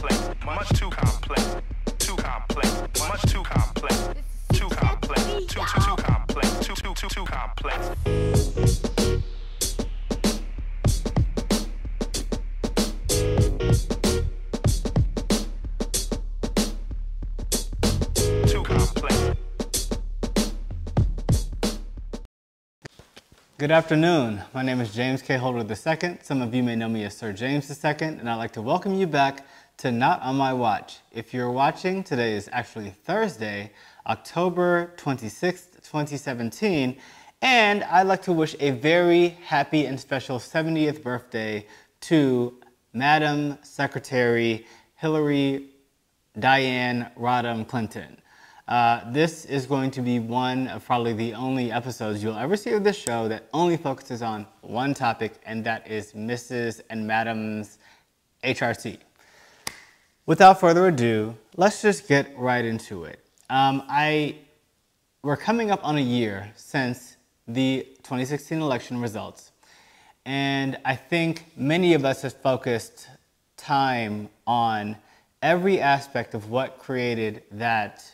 complex, much too complex, too complex, much too complex, too complex, too complex, too complex. Good afternoon. My name is James K. Holder II. Some of you may know me as Sir James II, and I'd like to welcome you back to Not on My Watch. If you're watching, today is actually Thursday, October 26th, 2017, and I'd like to wish a very happy and special 70th birthday to Madam Secretary Hillary Diane Rodham Clinton. This is going to be one of probably the only episodes you'll ever see of this show that only focuses on one topic, and that is Mrs. and Madam's HRT. Without further ado, let's just get right into it. We're coming up on a year since the 2016 election results, and I think many of us have focused time on every aspect of what created that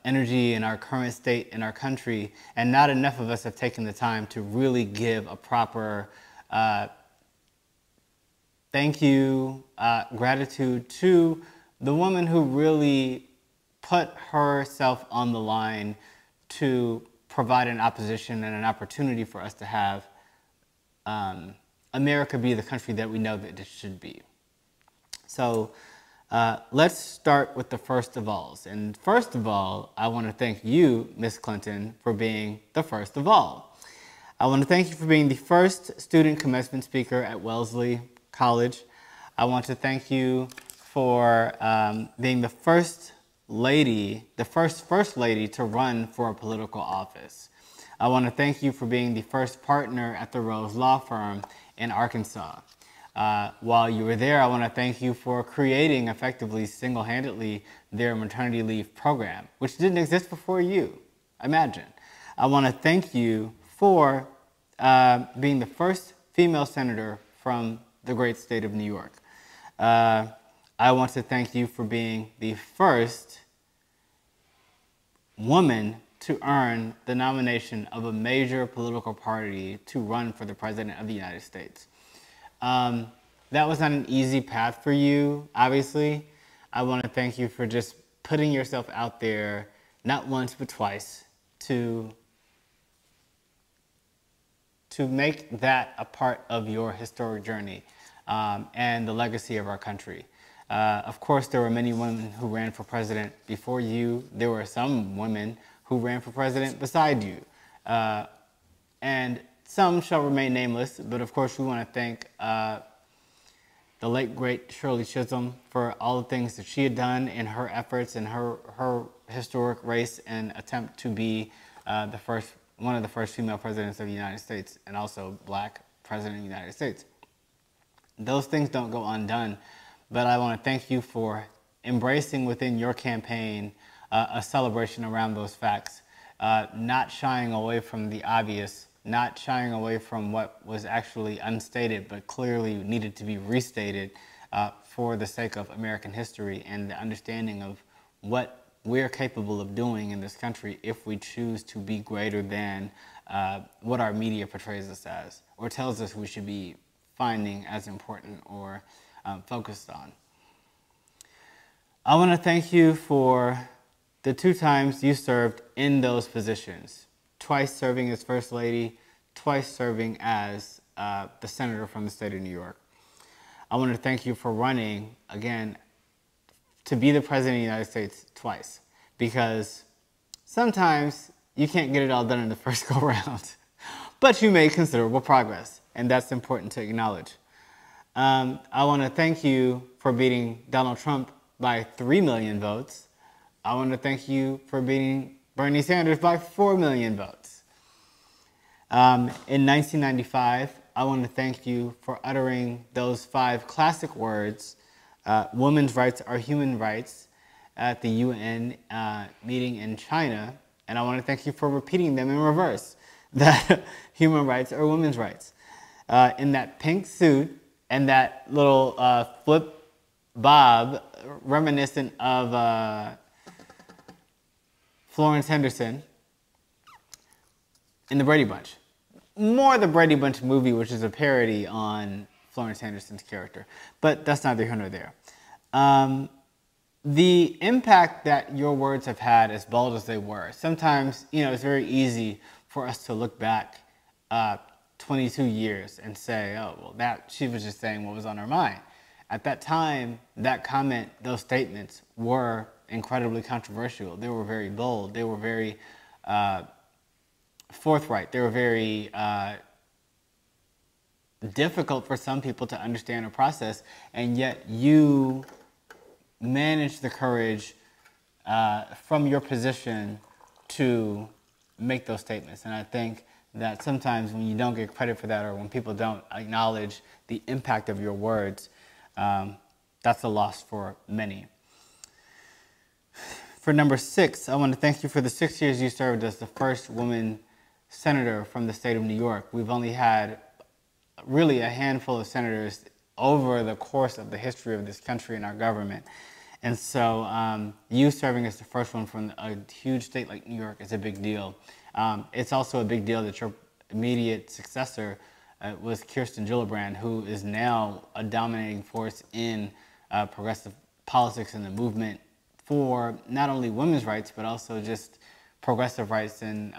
energy in our current state in our country, and not enough of us have taken the time to really give a proper thank you, gratitude to the woman who really put herself on the line to provide an opposition and an opportunity for us to have America be the country that we know that it should be. So let's start with the first of alls. And first of all, I want to thank you, Ms. Clinton, for being the first of all. I want to thank you for being the first student commencement speaker at Wellesley College. I want to thank you for being the first lady, the first lady to run for a political office. I want to thank you for being the first partner at the Rose Law Firm in Arkansas. While you were there, I want to thank you for creating effectively, single-handedly, their maternity leave program, which didn't exist before you, imagine. I want to thank you for being the first female senator from the great state of New York. I want to thank you for being the first woman to earn the nomination of a major political party to run for the President of the United States. That was not an easy path for you, obviously. I want to thank you for just putting yourself out there, not once but twice, to make that a part of your historic journey and the legacy of our country. Of course, there were many women who ran for president before you. There were some women who ran for president beside you. And some shall remain nameless, but of course we want to thank the late, great Shirley Chisholm for all the things that she had done in her efforts and her historic race and attempt to be one of the first female presidents of the United States, and also black president of the United States. Those things don't go undone, but I want to thank you for embracing within your campaign a celebration around those facts, not shying away from the obvious, not shying away from what was actually unstated but clearly needed to be restated for the sake of American history and the understanding of what we're capable of doing in this country if we choose to be greater than what our media portrays us as or tells us we should be finding as important or focused on. I want to thank you for the 2 times you served in those positions. Twice serving as First Lady, twice serving as the Senator from the state of New York. I want to thank you for running, again, to be the President of the United States twice, because sometimes you can't get it all done in the first go-round, but you made considerable progress, and that's important to acknowledge. I want to thank you for beating Donald Trump by 3 million votes. I want to thank you for beating Bernie Sanders by 4 million votes. In 1995, I want to thank you for uttering those 5 classic words, women's rights are human rights, at the UN meeting in China. And I want to thank you for repeating them in reverse, that human rights are women's rights. In that pink suit and that little flip Bob, reminiscent of Florence Henderson in The Brady Bunch. More the Brady Bunch movie, which is a parody on Florence Henderson's character. But that's neither here nor there. The impact that your words have had, as bold as they were, sometimes, it's very easy for us to look back 22 years and say, oh, well, she was just saying what was on her mind. At that time, that comment, those statements were incredibly controversial. They were very bold. They were very forthright. They were very difficult for some people to understand or process, and yet you managed the courage from your position to make those statements. And I think that sometimes when you don't get credit for that, or when people don't acknowledge the impact of your words, that's a loss for many. For number 6, I want to thank you for the 6 years you served as the first woman senator from the state of New York. We've only had really a handful of senators over the course of the history of this country and our government. And so you serving as the first one from a huge state like New York is a big deal. It's also a big deal that your immediate successor was Kirsten Gillibrand, who is now a dominating force in progressive politics and the movement for not only women's rights, but also just progressive rights and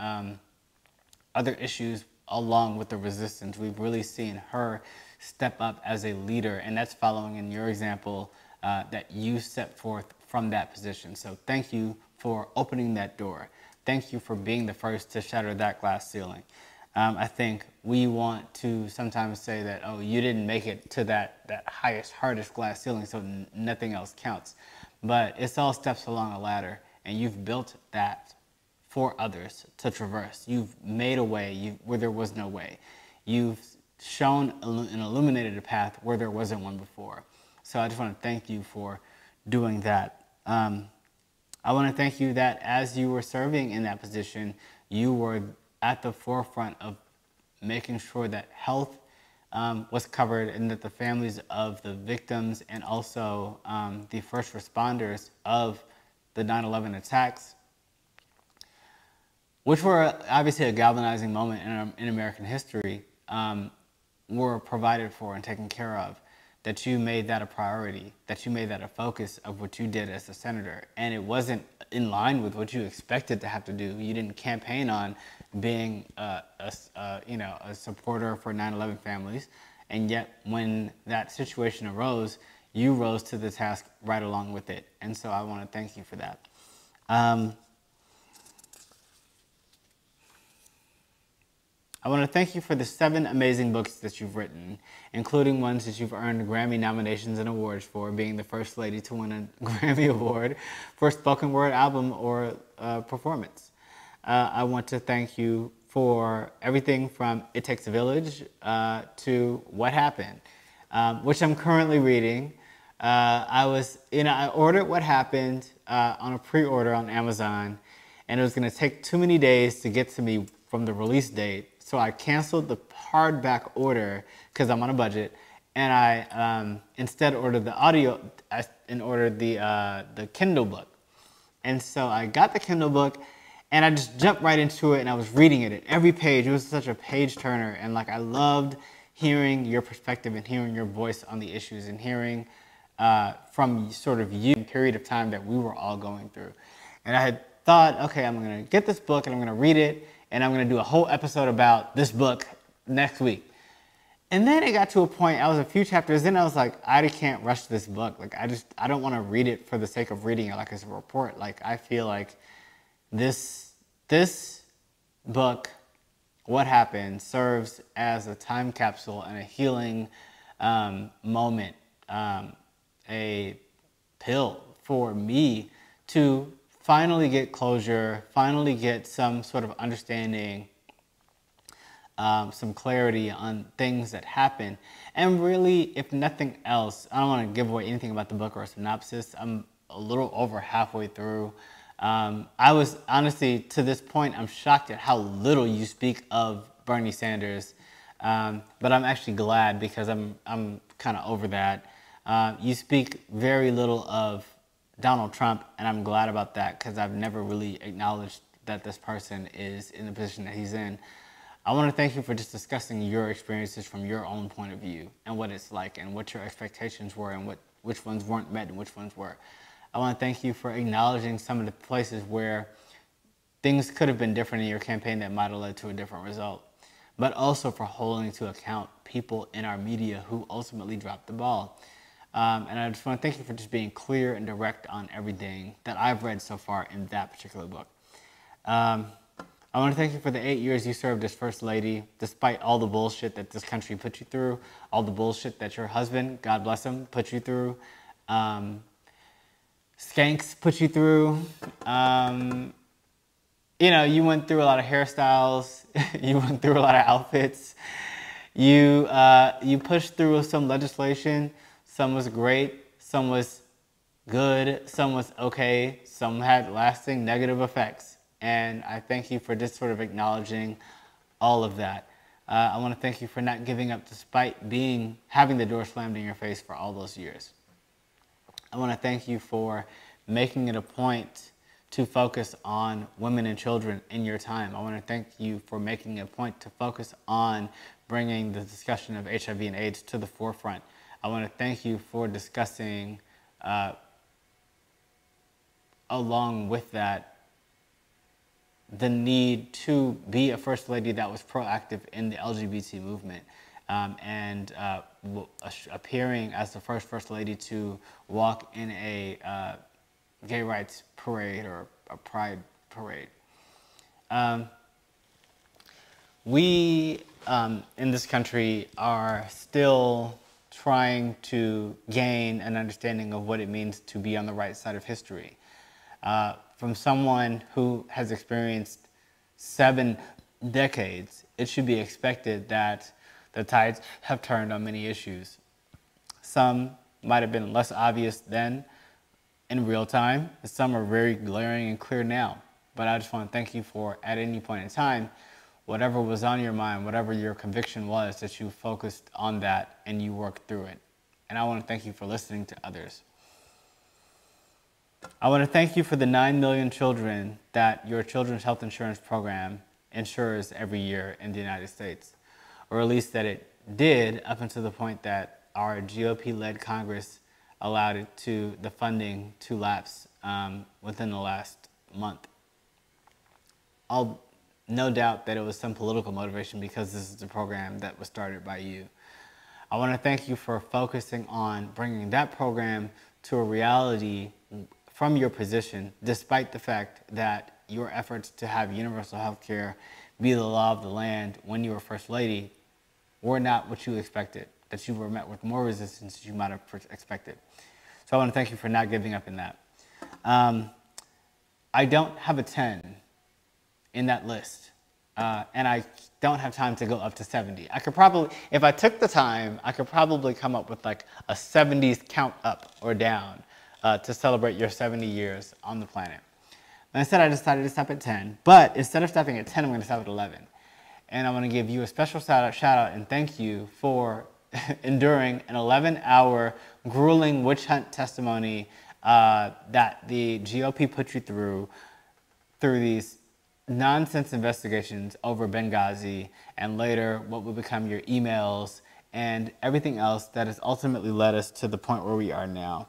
other issues along with the resistance. We've really seen her step up as a leader, and that's following in your example that you set forth from that position. So thank you for opening that door. Thank you for being the first to shatter that glass ceiling. I think we want to sometimes say that, oh, you didn't make it to that highest, hardest glass ceiling, so nothing else counts. But it's all steps along a ladder, and you've built that for others to traverse. You've made a way where there was no way. You've shown and illuminated a path where there wasn't one before. So I just want to thank you for doing that. I want to thank you that as you were serving in that position, you were at the forefront of making sure that health was covered and that the families of the victims and also the first responders of the 9/11 attacks, which were obviously a galvanizing moment in American history, were provided for and taken care of, that you made that a priority, that you made that a focus of what you did as a senator. And it wasn't in line with what you expected to have to do. You didn't campaign on being a supporter for 9/11 families. And yet when that situation arose, you rose to the task right along with it. And so I want to thank you for that. I want to thank you for the 7 amazing books that you've written, including ones that you've earned Grammy nominations and awards for, being the first lady to win a Grammy Award for a spoken word album or performance. I want to thank you for everything from It Takes a Village to What Happened, which I'm currently reading. I ordered What Happened on a pre-order on Amazon, and it was going to take too many days to get to me from the release date. So I canceled the hardback order because I'm on a budget, and I instead ordered the the Kindle book. And so I got the Kindle book, and I just jumped right into it, and I was reading it at every page. It was such a page turner, and I loved hearing your perspective and hearing your voice on the issues and hearing from sort of you period of time that we were all going through. And I had thought, okay, I'm going to get this book and I'm going to read it, and I'm going to do a whole episode about this book next week. And then it got to a point, I was a few chapters in, I was like, I can't rush this book. I don't want to read it for the sake of reading it like it's a report. I feel like this book, What Happened, serves as a time capsule and a healing moment, a pill for me to finally get closure, finally get some sort of understanding, some clarity on things that happen. And really, if nothing else, I don't want to give away anything about the book or a synopsis. I'm a little over halfway through. I was honestly, to this point, I'm shocked at how little you speak of Bernie Sanders. But I'm actually glad because I'm kind of over that. You speak very little of Donald Trump, and I'm glad about that because I've never really acknowledged that this person is in the position that he's in. I want to thank you for just discussing your experiences from your own point of view and what it's like and what your expectations were and which ones weren't met and which ones were. I want to thank you for acknowledging some of the places where things could have been different in your campaign that might have led to a different result, but also for holding to account people in our media who ultimately dropped the ball. And I just want to thank you for just being clear and direct on everything that I've read so far in that particular book. I want to thank you for the 8 years you served as First Lady, despite all the bullshit that this country put you through, all the bullshit that your husband, God bless him, put you through, skanks put you through. You know, you went through a lot of hairstyles, you went through a lot of outfits, you pushed through some legislation. Some was great, some was good, some was okay, some had lasting negative effects. And I thank you for just sort of acknowledging all of that. I want to thank you for not giving up despite having the door slammed in your face for all those years. I want to thank you for making it a point to focus on women and children in your time. I want to thank you for making it a point to focus on bringing the discussion of HIV and AIDS to the forefront. I want to thank you for discussing, along with that, the need to be a First Lady that was proactive in the LGBT movement and appearing as the first Lady to walk in a gay rights parade or a pride parade. We in this country are still trying to gain an understanding of what it means to be on the right side of history. From someone who has experienced 7 decades, it should be expected that the tides have turned on many issues. Some might have been less obvious then in real time, and some are very glaring and clear now. But I just want to thank you for, at any point in time, whatever was on your mind, whatever your conviction was, that you focused on that and you worked through it. And I want to thank you for listening to others. I want to thank you for the 9 million children that your children's health insurance program insures every year in the United States, or at least that it did up until the point that our GOP-led Congress allowed the funding to lapse within the last month. No doubt that it was some political motivation because this is a program that was started by you. I want to thank you for focusing on bringing that program to a reality from your position, despite the fact that your efforts to have universal health care be the law of the land when you were First Lady were not what you expected, that you were met with more resistance than you might have expected. So I want to thank you for not giving up in that. I don't have a 10 in that list, and I don't have time to go up to 70. I could probably, if I took the time, I could probably come up with like a 70s count up or down to celebrate your 70 years on the planet. And instead, I decided to stop at 10, but instead of stopping at 10, I'm going to stop at 11. And I want to give you a special shout out and thank you for enduring an 11-hour grueling witch hunt testimony that the GOP put you through these nonsense investigations over Benghazi and later what would become your emails and everything else that has ultimately led us to the point where we are now.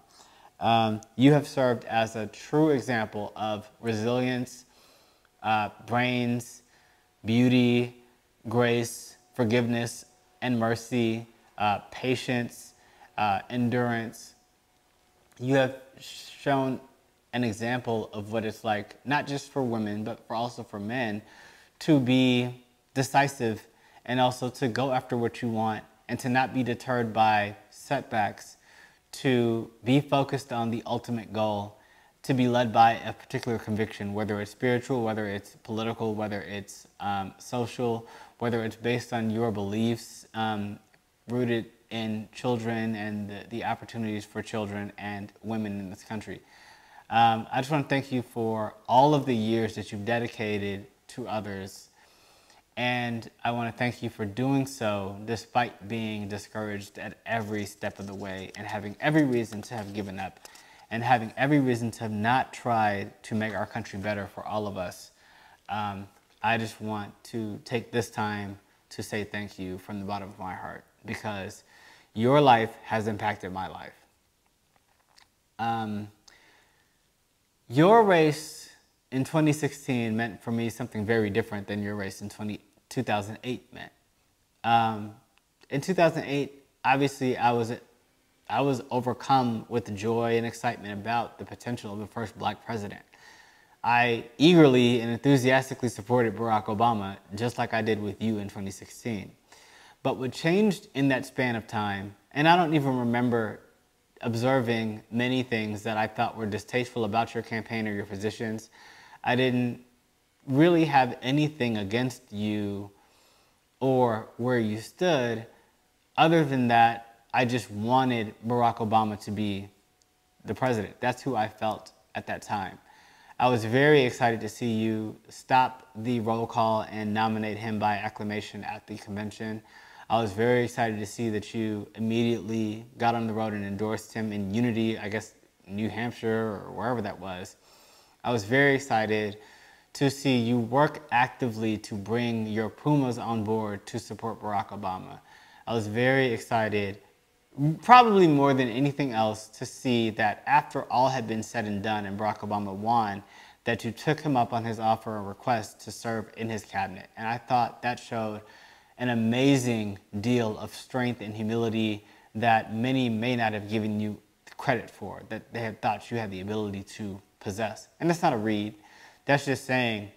You have served as a true example of resilience, brains, beauty, grace, forgiveness, and mercy, patience, endurance. You have shown an example of what it's like, not just for women, but also for men, to be decisive and also to go after what you want and to not be deterred by setbacks, to be focused on the ultimate goal, to be led by a particular conviction, whether it's spiritual, whether it's political, whether it's social, whether it's based on your beliefs rooted in children and the opportunities for children and women in this country. I just want to thank you for all of the years that you've dedicated to others And I want to thank you for doing so despite being discouraged at every step of the way and having every reason to have given up and having every reason to have not tried to make our country better for all of us. I just want to take this time to say thank you from the bottom of my heart, because your life has impacted my life. Your race in 2016 meant for me something very different than your race in 2008 meant. In 2008, obviously, I was overcome with joy and excitement about the potential of the first black president. I eagerly and enthusiastically supported Barack Obama, just like I did with you in 2016. But what changed in that span of time, and I don't even remember observing many things that I thought were distasteful about your campaign or your positions. I didn't really have anything against you or where you stood. Other than that, I just wanted Barack Obama to be the president. That's who I felt at that time. I was very excited to see you stop the roll call and nominate him by acclamation at the convention. I was very excited to see that you immediately got on the road and endorsed him in Unity, I guess, New Hampshire or wherever that was. I was very excited to see you work actively to bring your Pumas on board to support Barack Obama. I was very excited, probably more than anything else, to see that after all had been said and done and Barack Obama won, that you took him up on his offer and request to serve in his cabinet. And I thought that showed an amazing deal of strength and humility that many may not have given you credit for, that they had thought you had the ability to possess. And that's not a read. That's just saying,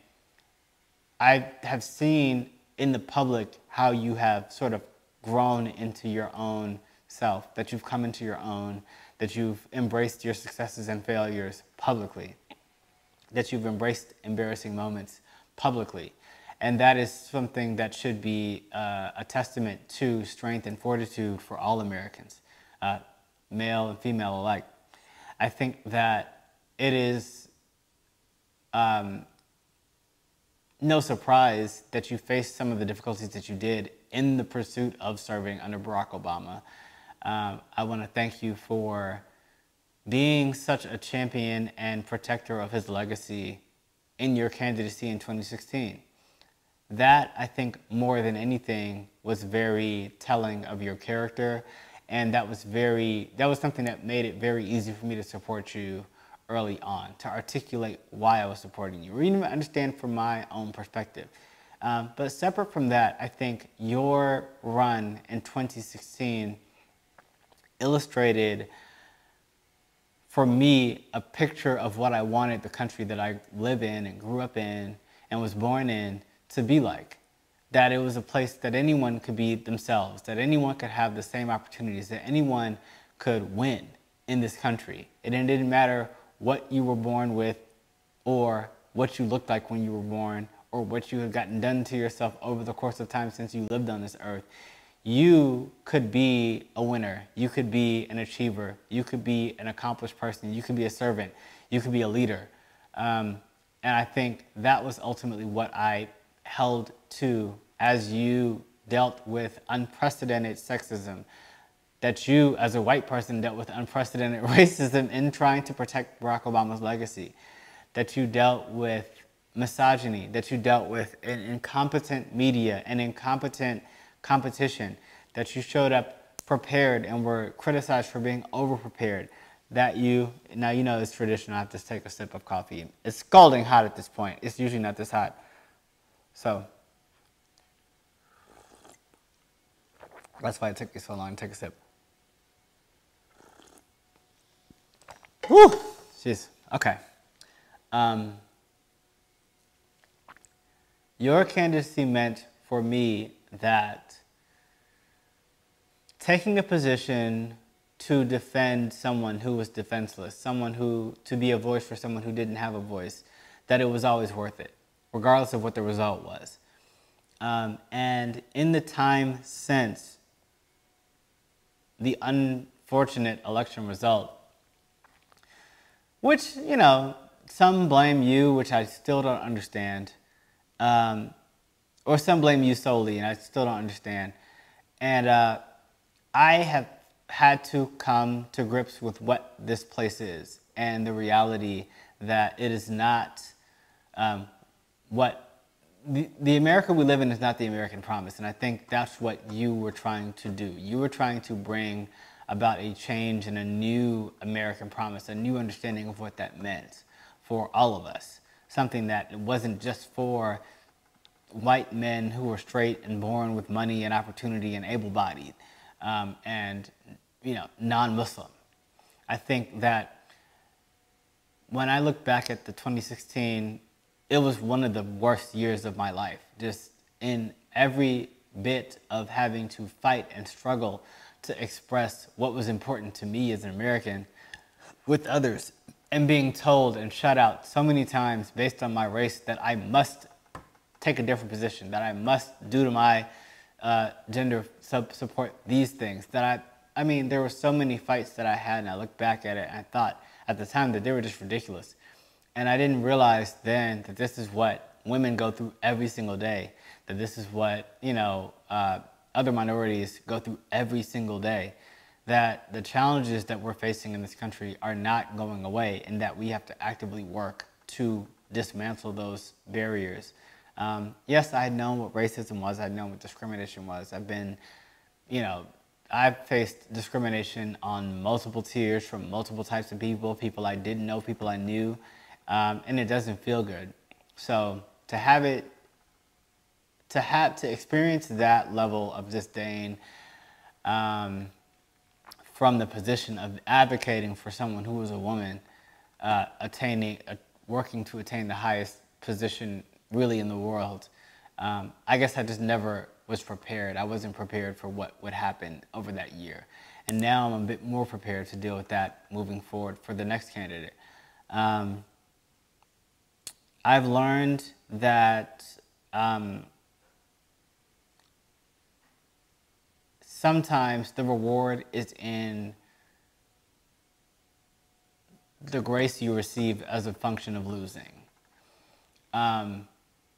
I have seen in the public how you have sort of grown into your own self, that you've come into your own, that you've embraced your successes and failures publicly, that you've embraced embarrassing moments publicly. And that is something that should be a testament to strength and fortitude for all Americans, male and female alike. I think that it is no surprise that you faced some of the difficulties that you did in the pursuit of serving under Barack Obama. I want to thank you for being such a champion and protector of his legacy in your candidacy in 2016. That, I think, more than anything, was very telling of your character, and that was something that made it very easy for me to support you early on, to articulate why I was supporting you, or even understand from my own perspective. But separate from that, I think your run in 2016 illustrated for me a picture of what I wanted the country that I live in and grew up in and was born in to be like. That it was a place that anyone could be themselves, that anyone could have the same opportunities, that anyone could win in this country. And it didn't matter what you were born with or what you looked like when you were born or what you had gotten done to yourself over the course of time since you lived on this earth. You could be a winner. You could be an achiever. You could be an accomplished person. You could be a servant. You could be a leader. And I think that was ultimately what I held to as you dealt with unprecedented sexism, that you, as a white person, dealt with unprecedented racism in trying to protect Barack Obama's legacy, that you dealt with misogyny, that you dealt with an incompetent media and incompetent competition, that you showed up prepared and were criticized for being over-prepared, that you, now you know it's traditional, I have to take a sip of coffee. It's scalding hot at this point. It's usually not this hot. So, that's why it took me so long to take a sip. Whew, jeez, okay. Your candidacy meant for me that taking a position to defend someone who was defenseless, to be a voice for someone who didn't have a voice, that it was always worth it, regardless of what the result was. And in the time since the unfortunate election result, which, you know, some blame you, which I still don't understand, or some blame you solely, and I still don't understand. And I have had to come to grips with what this place is and the reality that it is not what the America we live in is not the American promise. And I think that's what you were trying to do. You were trying to bring about a change and a new American promise, a new understanding of what that meant for all of us. Something that wasn't just for white men who were straight and born with money and opportunity and able-bodied, and non-Muslim. I think that when I look back at the 2016, it was one of the worst years of my life, just in every bit of having to fight and struggle to express what was important to me as an American with others, and being told and shut out so many times based on my race that I must take a different position, that I must, due to my gender, support these things. That I mean, there were so many fights that I had, and I look back at it, and I thought at the time that they were just ridiculous. And I didn't realize then that this is what women go through every single day, that this is what, other minorities go through every single day, that the challenges that we're facing in this country are not going away, and that we have to actively work to dismantle those barriers. Yes, I had known what racism was. I had known what discrimination was. I've faced discrimination on multiple tiers from multiple types of people, people I didn't know, people I knew, and it doesn't feel good. So to experience that level of disdain from the position of advocating for someone who was a woman, working to attain the highest position really in the world, I guess I just never was prepared. I wasn't prepared for what would happen over that year. And now I'm a bit more prepared to deal with that moving forward for the next candidate. I've learned that sometimes the reward is in the grace you receive as a function of losing. And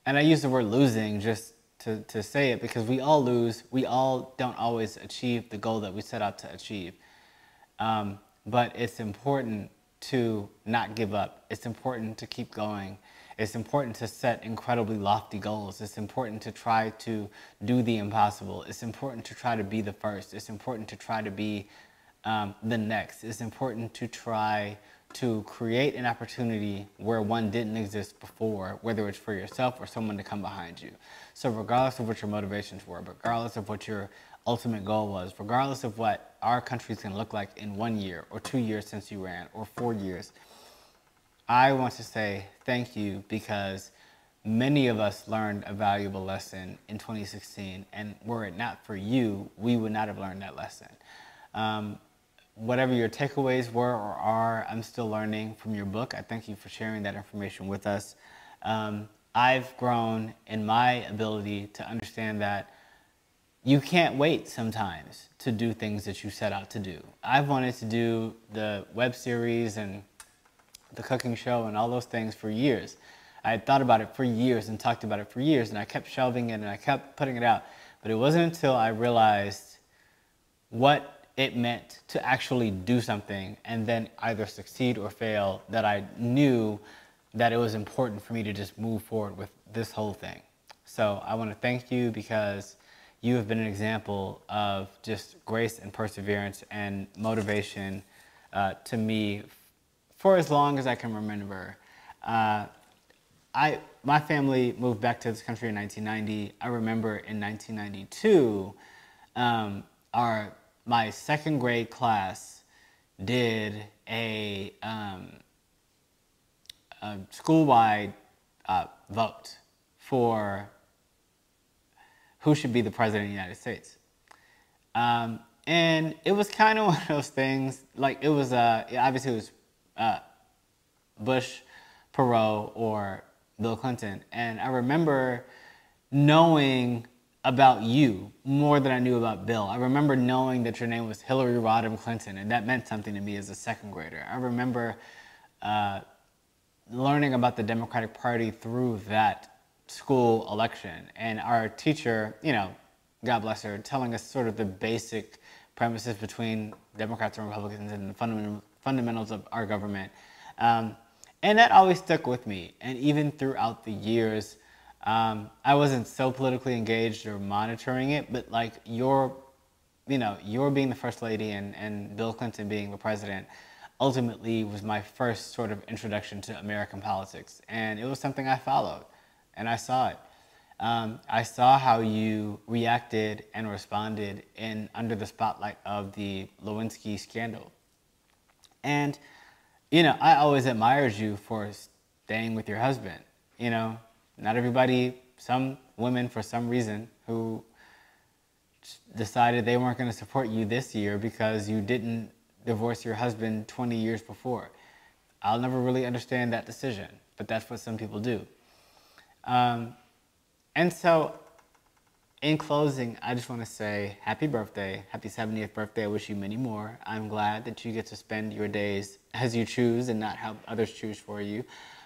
I use the word losing just to say it because we all lose. We all don't always achieve the goal that we set out to achieve. But it's important to not give up. It's important to keep going. It's important to set incredibly lofty goals. It's important to try to do the impossible. It's important to try to be the first. It's important to try to be the next. It's important to try to create an opportunity where one didn't exist before, whether it's for yourself or someone to come behind you. So regardless of what your motivations were, regardless of what your ultimate goal was, regardless of what our country's gonna look like in 1 year or 2 years since you ran or 4 years, I want to say thank you because many of us learned a valuable lesson in 2016, and were it not for you, we would not have learned that lesson. Whatever your takeaways were or are, I'm still learning from your book. I thank you for sharing that information with us. I've grown in my ability to understand that you can't wait sometimes to do things that you set out to do. I've wanted to do the web series and the cooking show and all those things for years. I had thought about it for years and talked about it for years, and I kept shelving it and I kept putting it out. But it wasn't until I realized what it meant to actually do something and then either succeed or fail that I knew that it was important for me to just move forward with this whole thing. So I want to thank you because you have been an example of just grace and perseverance and motivation to me for as long as I can remember. My family moved back to this country in 1990. I remember in 1992, my second grade class did a school-wide vote for who should be the president of the United States. And it was kind of one of those things, like it was, obviously it was Bush, Perot, or Bill Clinton. And I remember knowing about you more than I knew about Bill. I remember knowing that your name was Hillary Rodham Clinton, and that meant something to me as a second grader. I remember learning about the Democratic Party through that school election, and our teacher, you know, God bless her, telling us sort of the basic premises between Democrats and Republicans and the fundamentals of our government. And that always stuck with me. And even throughout the years, I wasn't so politically engaged or monitoring it, but like your being the first lady and Bill Clinton being the president ultimately was my first sort of introduction to American politics. And it was something I followed, and I saw it. I saw how you reacted and responded under the spotlight of the Lewinsky scandal. And, you know, I always admired you for staying with your husband. You know, not everybody, some women for some reason who decided they weren't going to support you this year because you didn't divorce your husband 20 years before. I'll never really understand that decision, but that's what some people do. And so, in closing, I just want to say happy birthday, happy 70th birthday. I wish you many more. I'm glad that you get to spend your days as you choose and not have others choose for you.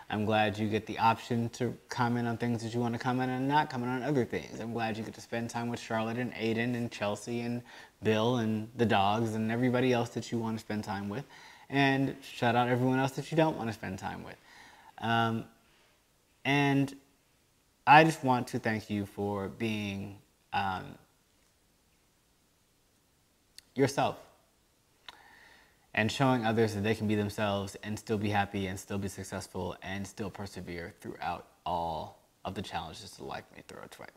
I'm glad you get the option to comment on things that you want to comment on and not comment on other things. I'm glad you get to spend time with Charlotte and Aiden and Chelsea and Bill and the dogs and everybody else that you want to spend time with. And shout out everyone else that you don't want to spend time with. And I just want to thank you for being yourself and showing others that they can be themselves and still be happy and still be successful and still persevere throughout all of the challenges that life may throw its way.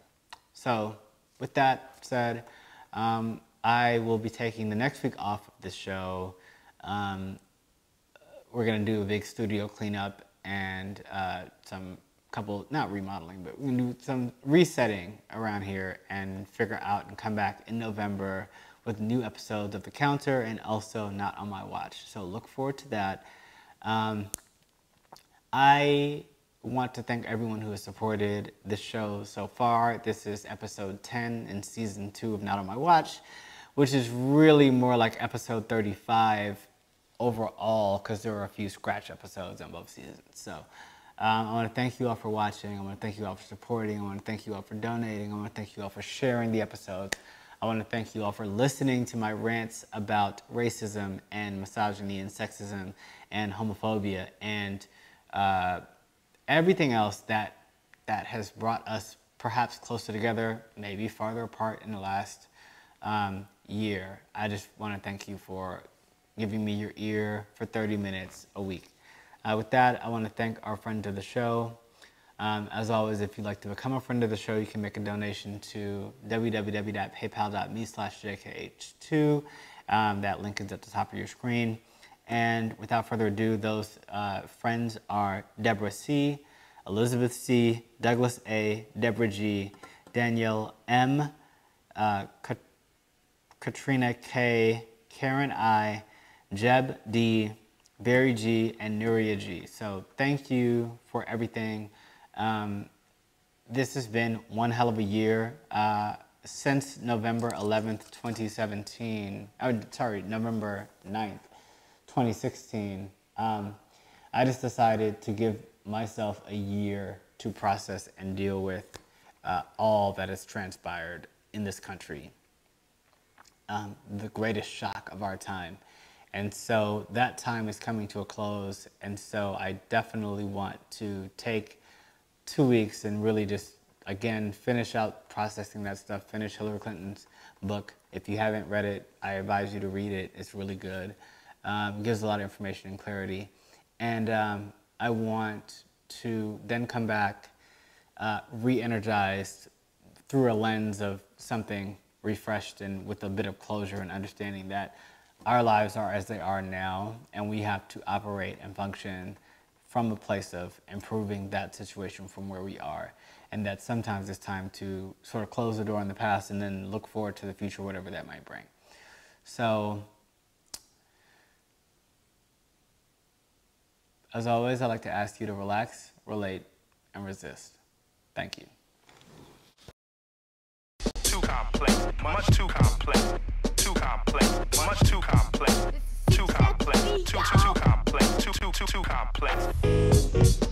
So with that said, I will be taking the next week off of this show. We're going to do a big studio cleanup and not remodeling, but we're going to do some resetting around here and figure out and come back in November with new episodes of The Counter and also Not On My Watch. So look forward to that. I want to thank everyone who has supported this show so far. This is episode 10 in season 2 of Not On My Watch, which is really more like episode 35 overall because there were a few scratch episodes on both seasons. So I want to thank you all for watching. I want to thank you all for supporting. I want to thank you all for donating. I want to thank you all for sharing the episodes. I want to thank you all for listening to my rants about racism and misogyny and sexism and homophobia and everything else that has brought us perhaps closer together, maybe farther apart in the last year. I just want to thank you for giving me your ear for 30 minutes a week. With that, I want to thank our friend of the show. As always, if you'd like to become a friend of the show, you can make a donation to www.paypal.me/jkh2. That link is at the top of your screen. And without further ado, those friends are Debra C, Elizabeth C, Douglas A, Deborah G, Danielle M, Katrina K, Karen I, Jeb D, Barry G, and Nuria G. So thank you for everything. This has been one hell of a year. Since November 11th, 2017, November 9th, 2016, I just decided to give myself a year to process and deal with all that has transpired in this country. The greatest shock of our time. And so that time is coming to a close. And so I definitely want to take 2 weeks and really just, again, finish out processing that stuff, finish Hillary Clinton's book. If you haven't read it, I advise you to read it. It's really good. It gives a lot of information and clarity. And I want to then come back re-energized through a lens of something refreshed and with a bit of closure and understanding that our lives are as they are now, and we have to operate and function from a place of improving that situation from where we are. And that sometimes it's time to sort of close the door on the past and then look forward to the future, whatever that might bring. So, as always, I'd like to ask you to relax, relate, and resist. Thank you. Too complex, much too complex, too complex, much too complex, too complex, too complex, too complex.